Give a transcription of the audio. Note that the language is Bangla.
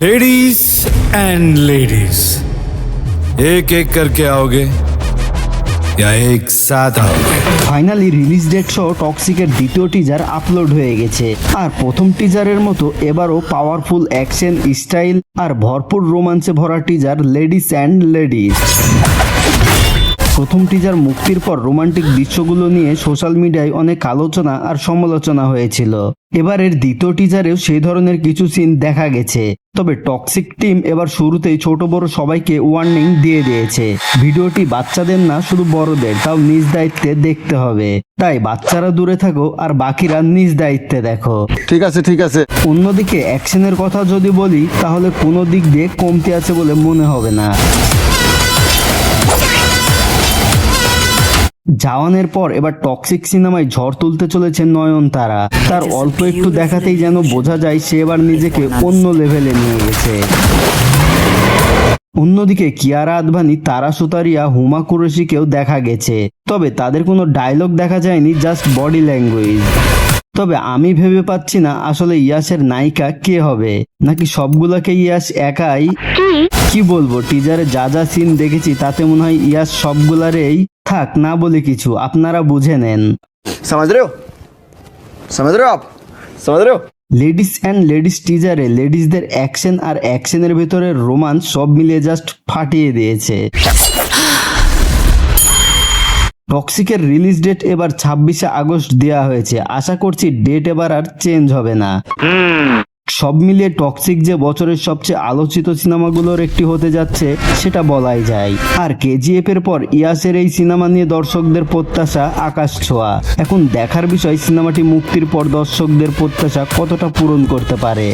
लेडीज एंड लेडीज, एक एक करके आओगे या एक साथ आओगे? ফাইনালি রিলিজ ডেট সহ টক্সিকের দ্বিতীয় টিজার আপলোড হয়ে গেছে। আর প্রথম টিজারের মতো এবারও পাওয়ারফুল অ্যাকশন স্টাইল আর ভরপুর রোমাঞ্চে ভরা টিজার লেডিস অ্যান্ড লেডিজ। প্রথম টিজার মুক্তির পর রোমান্টিক দৃশ্যগুলো নিয়ে সোশ্যাল মিডিয়ায় অনেক আলোচনা আর সমালোচনা হয়েছিল। এবারের দ্বিতীয় টিজারেও সেই ধরনের কিছু সিন দেখা গেছে। তবে টক্সিক টিম এবার শুরুতেই ছোট বড় সবাইকে ওয়ার্নিং দিয়ে দিয়েছে, ভিডিওটি বাচ্চাদের না শুধু বড়দের, তাও নিজ দায়িত্বে দেখতে হবে। তাই বাচ্চারা দূরে থাকো আর বাকিরা নিজ দায়িত্বে দেখো। ঠিক আছে ঠিক আছে। অন্যদিকে অ্যাকশনের কথা যদি বলি তাহলে কোনো দিক দিয়ে কমতি আছে বলে মনে হবে না। জওয়ানের পর এবার টক্সিক সিনেমায় ঝড় তুলতে চলেছে নয়নতারা। তার অল্প একটু দেখাতেই যেন বোঝা যায় সে এবার নিজেকে অন্য লেভেলে নিয়ে গেছে। অন্যদিকে কিয়ারা আদভানি, তারা সুতারিয়া, হুমা কুরেশিকেও দেখা গেছে, তবে তাদের কোনো ডায়লগ দেখা যায়নি, জাস্ট বডি ল্যাঙ্গুয়েজ। তবে আমি ভেবে পাচ্ছি না আসলে ইয়াসের নায়িকা কে হবে, নাকি সবগুলোকে ইয়াস একাই। কি বলবো, টিজারে যা যা সিন দেখেছি তাতে মনে হয় ইয়াস সবগুলারেই। থাক, না বলে কিছু, আপনারা বুঝে নেন। समझ रहे हो? समझ रहे हो आप? समझ रहे हो? লেডিস অ্যান্ড লেডিস টিজারে লেডিসদের অ্যাকশন আর অ্যাকশনের ভেতরে রোমান্স সব মিলিয়ে জাস্ট ফাটিয়ে দিয়েছে। টক্সিকের রিলিজ ডেট এবার 26শে আগস্ট দেওয়া হয়েছে। আশা করছি ডেট এবার আর চেঞ্জ হবে না। সব মিলিয়ে টক্সিক যে বছরের সবচেয়ে আলোচিত সিনেমাগুলোর একটি হতে যাচ্ছে সেটা বলাই যায়। আর কেজিএফ এর পর ইয়াসের এই সিনেমা নিয়ে দর্শকদের প্রত্যাশা আকাশ ছোঁয়া। এখন দেখার বিষয় সিনেমাটি মুক্তির পর দর্শকদের প্রত্যাশা কতটা পূরণ করতে পারে।